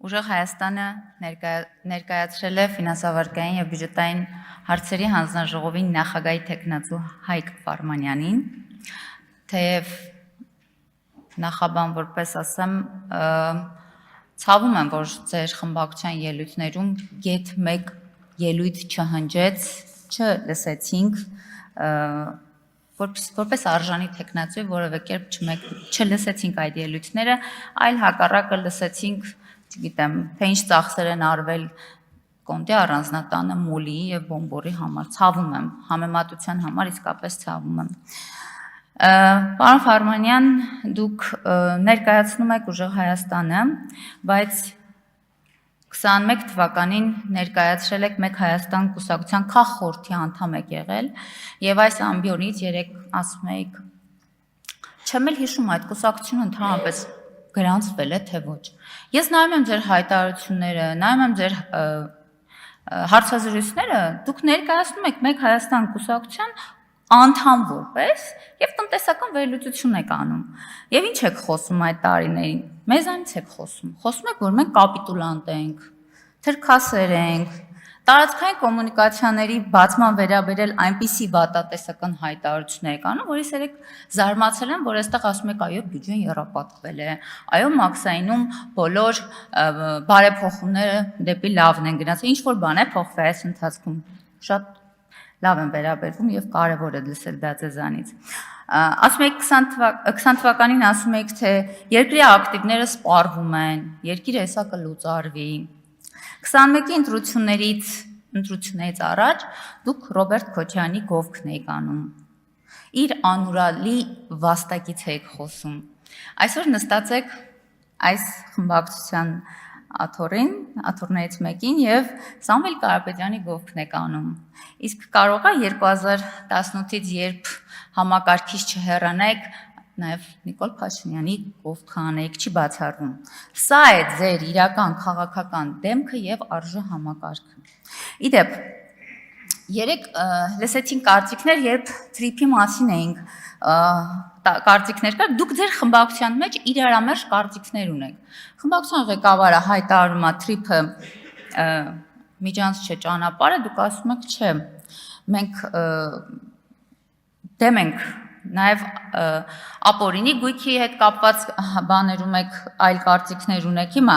Ուժեղ Հայաստանը ներկայացրել է ֆինանսավարկային եւ բյուջետային հարցերի հանձնաժողովի նախագահի տեխնացու Հայկ Ֆարմանյանին, թեև նախաբան որպես ասեմ, ցավում եմ, որ ձեր խմբակցության ելույթներում գեթ մեկ ելույթ չհնջեց, չլսեցինք, որպես արժանի տեխնացու որևէ կերպ չլսեցինք այդ ելույթները, այլ հակառակը լսեցինք, չգիտեմ, թե ինչ ծախսեր են արվել Կոնդի առանձնատանը մոլի եւ բոմբորի համար, ցավում եմ, համեմատության համար իսկապես ցավում եմ։ Պարոն Ֆարմանյան, դուք ներկայացնում եք Ուժեղ Հայաստանը, բայց 21 թվականին ներկայացրել եք Մեկ Հայաստան կուսակցության քաղխորհրդի անդամ եք եղել եւ այս ամբիոնից երեք ասում եք չեմ էլ հիշում այդ կուսակցությունը ընդհանրապես գրանցվել է թե ոչ։ Ես նայում եմ ձեր հայտարարությունները, նայում եմ ձեր հարցազրույցները, դուք ներկայացնում եք Մեկ Հայաստան կուսակցության անդամ որպես եւ տնտեսական վերլուծություն եք անում։ Եվ ինչ եք խոսում այդ տարիներին։ Մեզանից եք խոսում եք, որ մենք կապիտուլանտ ենք, թրքասեր ենք, տարածքային կոմունիկացիաների բացման վերաբերել այնպիսի վատատեսական հայտարարություններ եք անում, որից երեք զարմացել եմ, որ այստեղ ասում եք, այո, բյուջեն եռապատկվել է, այո, մաքսայինում բոլոր բարեփոխումները դեպի լավն են գնացել, ինչ որ բան է փոխվել այս ընթացքում։ Շատ լավ են վերաբերվում եւ կարեւոր է լսել դա ձեզանից։ Ասում եք 20 թվականին ասում եք, թե երկրի ակտիվները սպառվում են, երկիրը հեսա կլուծարվի։ 21-ի ընտրություններից առաջ դուք Ռոբերտ Քոչարյանի գովքն եք անում։ Իր անուրալի վաստակից եք խոսում։ Այսօր նստած եք այս խմբակցության աթոռներից մեկին եւ Սամվել Կարապետյանի գովքն եք անում։ Իսկ կարող է 2018-ից երբ համակարգից չհեռանայք, նաև Նիկոլ Փաշինյանի գովքը անեք, չի բացառվում։ Սա է ձեր իրական քաղաքական դեմքը եւ արժե համակարգը։ Իդեպ, երեք լսեցին կարծիքներ, երբ թրիփի մասին էինք կարծիքներ կար, դուք ձեր խմբակցության մեջ իրարամերժ կարծիքներ ունեք։ Խմբակցության ղեկավարը հայտարարում է թրիփը միջանց չէ ճանապարհը, դուք ասում եք չէ։ Մենք դեմ ենք նաև ապօրինի գույքի հետ կապված բաներում եք այլ կարծիքներ ունեք հիմա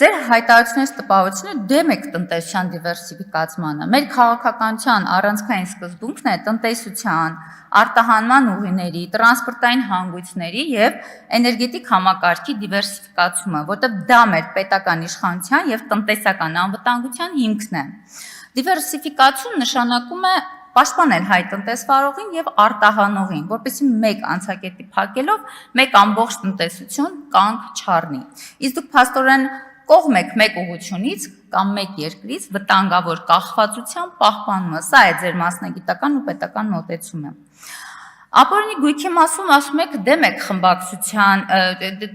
ձեր հայտարարությունից տպավորությունը դեմ եք տնտեսության դիվերսիֆիկացմանը մեր քաղաքականության առանցքային սկզբունքն է տնտեսության արտահանման ուղիների տրանսպորտային հանգույցների եւ էներգետիկ համակարգի դիվերսիֆիկացումը որտեղ դա մեր պետական իշխանության եւ տնտեսական անվտանգության հիմքն է դիվերսիֆիկացում նշանակում է պաշտպանել հայ տնտեսվարողին եւ արտահանողին, որպեսզի մեկ անցակետի փակելով մեկ ամբողջ տնտեսություն կանգ չառնի։ Իսկ դուք փաստորեն կողմ եք մեկ ուղղությունից կամ մեկ երկրից վտանգավոր կախվածության պահպանումը, սա է ձեր մասնագիտական ու պետական մոտեցումը։ Ապօրինի գույքի մասում ասում եք դեմ եք խմբակցության,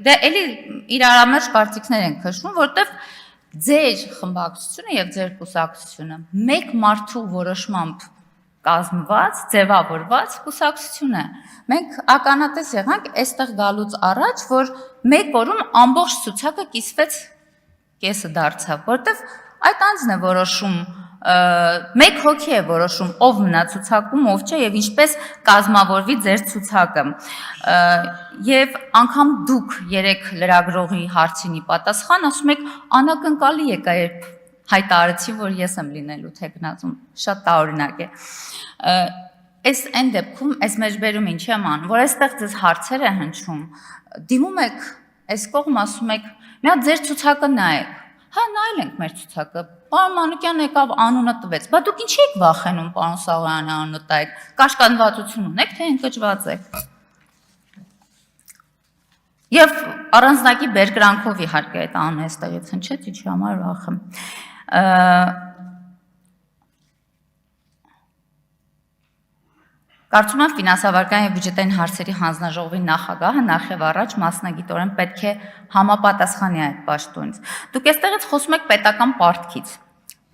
դե էլի իրարամերժ կարծիքներ են քշում, որտեղ ձեր խմբակցությունը եւ ձեր կուսակցությունը մեկ մարդու որոշմամբ կազմված, ձևավորված կուսակցություն է։ Մենք ականատես եղանք այստեղ գալուց առաջ, որ մեկ օրում ամբողջ ցուցակը կիսվեց կեսը դարձավ, որտեղ այդ անձն է որոշում, մեկ հոգի է որոշում, ով մնա ցուցակում, ով չէ եւ ինչպես կազմավորվի ձեր ցուցակը։ Եվ անգամ դուք երեք լրագրողի հարցինի պատասխան ասում եք անակնկալի եկա երբ հայտարարեցի, որ ես եմ լինելու տեխնացում, շատ տարօրինակ է։ Այս այն դեպքում այս մեջբերում ինչի եմ անում, որ այստեղ ձեզ հարցեր է հնչում, դիմում եք, այս կողմ ասում եք, մի հատ ձեր ցուցակը նայեք։ Հա, նայել ենք մեր ցուցակը։ Պարոն Մանուկյանն եկավ անունը տվեց։ Բա դուք ինչի եք վախենում, պարոն Սաղոյանի անունը տայեք։ Կաշկանդվածություն ունեք, թե ընկճված եք։ Եվ առանձնակի բերկրանքով իհարկե այդ անունը այստեղից հնչեց, ինչի համար վախեմ։ Կարծում եմ ֆինանսավարկային եւ բյուջետային հարցերի հանձնաժողովի նախագահը նախ եւ առաջ մասնագիտորեն պետք է համապատասխանի այդ պաշտոնից։ Դուք այստեղից խոսում եք պետական պարտքից։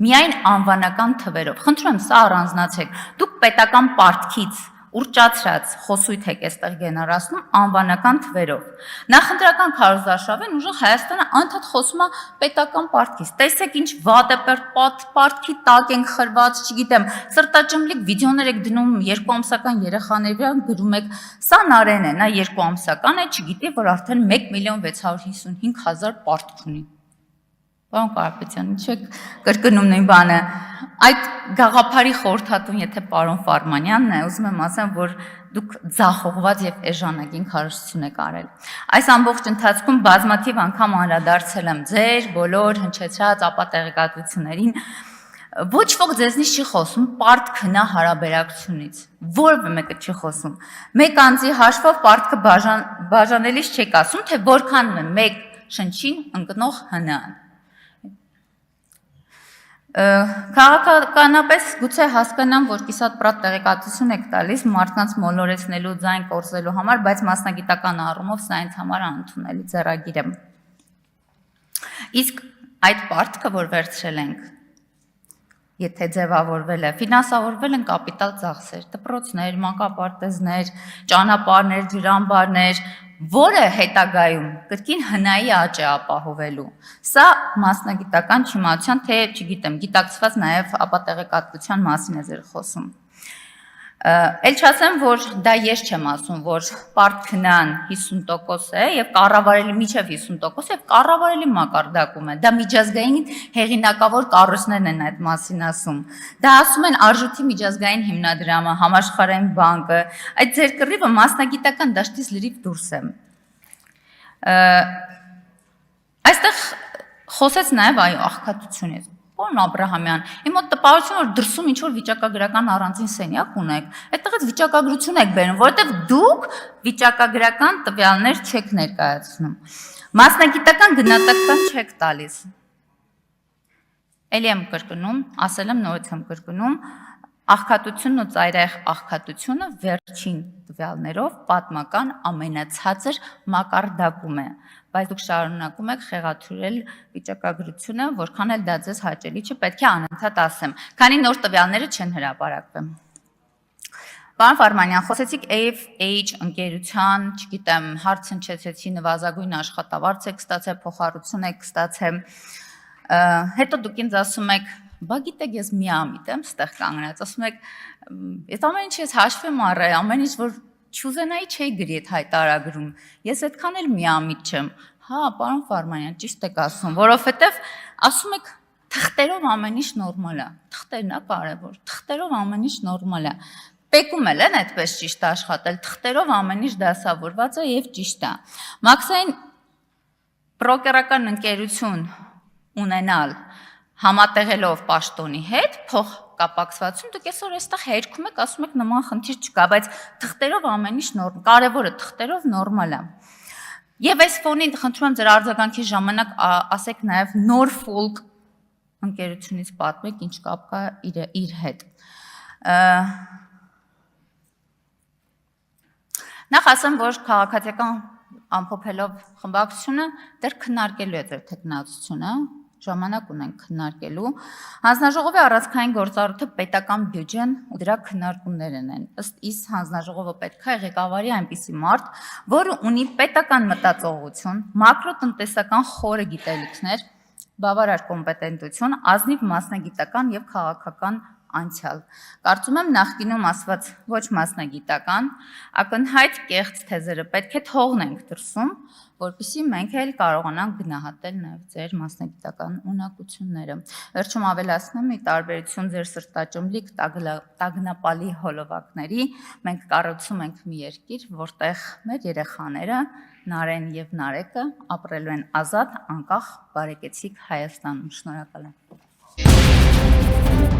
Միայն անվանական թվերով։ Խնդրում եմ, սա առանձնացեք։ Դուք պետական պարտքից Ուրճացրած խոսույթ եք այստեղ գենարացնում անվանական թվերով։ Նախընտրական քարոզարշավին ուժեղ Հայաստանը անդադ խոսում է պետական պարտքից։ Տեսեք ինչ վատ է պարտքի տակ ենք խրված, չգիտեմ, սրտաճմլիկ վիդեոներ եք դնում 2 ամսական երեխաների վրա, գրում եք, սա Նարեն է, նա 2 ամսական է, չգիտի, որ արդեն 1,655,000 պարտք ունի։ Պարոն Կարապետյան, ինչ եք կրկնում նույն բանը։ Այդ գաղափարի խորհրդատուն, եթե պարոն Ֆարմանյանն է, ուզում եմ ասեմ, որ դուք ձախողված եւ էժանագին քարոզություն եք արել։ Այս ամբողջ ընթացքում բազմաթիվ անգամ անդրադարձել եմ ձեր բոլոր հնչեցրած ապատեղեկատվություններին։ Ոչ ոք ձեզնից չի խոսում պարտք հնա հարաբերակցությունից։ Որևէ մեկը չի խոսում։ Մեկ անձի հաշվով պարտքը բաժանելիս չեք ասում, թե որքանն է մեկ շնչին ընկնող հնան։ Քաղաքականապես գուցե հասկանամ, որ կիսատ պրատ տեղեկատվություն եք տալիս մարդկանց մոլորեցնելու, ձայն կորզելու համար, բայց մասնագիտական առումով սա ինձ համար անընդունելի ձեռագիր է։ Իսկ այդ պարտքը, որ վերցրել ենք, եթե ձևավորվել է, ֆինանսավորվել են կապիտալ ծախսեր, դպրոցներ, մանկապարտեզներ, ճանապարհներ, ջրամբարներ, որը հետագայում կրկին հնայի աճ է ապահովելու։ Սա մասնագիտական չիմացության, թե չգիտեմ, գիտակցված նաև ապատեղեկատվության մասին է ձեր խոսում։ Էլ չասեմ, որ դա ես չեմ ասում, որ պարտքնան 50% է եւ կառավարելի միջև 50% եւ կառավարելի մակարդակում է։ Դա միջազգային հեղինակավոր կառույցներն են այդ մասին ասում։ Դա ասում են Արժույթի միջազգային հիմնադրամը, Համաշխարհային բանկը, այդ ձեր կռիվը մասնագիտական դաշտից լրիվ դուրս է։ Այստեղ խոսեց նաև այո աղքատությունից։ Պարոն Աբրահամյան, իմ մոտ տպավորություն որ դրսում ինչ որ վիճակագրական առանձին սենյակ ունեք, այդտեղից վիճակագրություն եք բերում, որովհետև դուք վիճակագրական տվյալներ չեք ներկայացնում։ Մասնագիտական գնահատական չեք տալիս։ Էլի եմ կրկնում, ասել եմ նորից եմ կրկնում, աղքատությունն ու ծայրահեղ աղքատությունը վերջին տվյալներով պատմական ամենացածր մակարդակում է, բայց դուք շարունակում եք խեղաթյուրել վիճակագրությունը, որքան էլ դա ձեզ հաճելի չի, պետք է անընդհատ ասեմ, քանի նոր տվյալները չեն հրապարակվել։ Պարոն Ֆարմանյան, խոսեցիք AFH ընկերության, չգիտեմ, հարց հնչեցեցի նվազագույն աշխատավարձ եք ստացել, փոխառություն եք ստացել, հետո դուք ինձ ասում եք, բա գիտեք, ես միամիտ եմ ստեղ կանգնած, ասում եք, ես ամեն ինչ ես հաշվի եմ առել, ամեն ինչ որ չուզենայի չէի գրի այդ հայտարարում, ես այդքան էլ միամիտ չեմ, հա, պարոն Ֆարմանյան, ճիշտ եք ասում, որովհետև ասում եք, թղթերով ամեն ինչ նորմալ է, թղթերն է կարևոր, թղթերով ամեն ինչ նորմալ է, պեկում էլ են այդպես ճիշտ աշխատել, թղթերով ամեն ինչ դասավորված է և ճիշտ է, մաքսային բրոկերական ընկերություն ունենալ համատեղելով պաշտոնի հետ, փող կապակցվածություն, դուք այսօր այստեղ հերքում եք, ասում եք նման խնդիր չկա, բայց թղթերով ամեն ինչ նորմալ, կարևորը թղթերով նորմալ է։ Եվ այս ֆոնին խնդրում եմ ձեր արձագանքի ժամանակ ասեք նաև Norfolk ընկերությունից պատմեք, ինչ կապ կա իր հետ։ Նախ ասեմ, որ քաղաքացիական ամփոփելով խմբակցությունը դեռ քննարկելու է ձեր թեկնածությունը, ժամանակ ունենք քննարկելու։ Հանձնաժողովի առանցքային գործառույթը պետական բյուջեն ու դրա քննարկումներն են։ Ըստ իս հանձնաժողովը պետք է ղեկավարի այնպիսի մարդ, որը ունի պետական մտածողություն, մակրոտնտեսական խորը գիտելիքներ, բավարար կոմպետենտություն, ազնիվ մասնագիտական եւ քաղաքական անցյալ։ Կարծում եմ նախկինում ասված ոչ մասնագիտական, ակնհայտ կեղծ թեզերը պետք է թողնենք դրսում, որպեսզի մենք էլ կարողանանք գնահատել նաև ձեր մասնագիտական ունակությունները։ Վերջում ավելացնեմ, ի տարբերություն ձեր սրտաճմլիկ տագնապալի հոլովակների, մենք կառուցում ենք մի երկիր, որտեղ մեր երեխաները, Նարեն եւ Նարեկը ապրելու են ազատ, անկախ, բարեկեցիկ Հայաստանում։ Շնորհակալ եմ։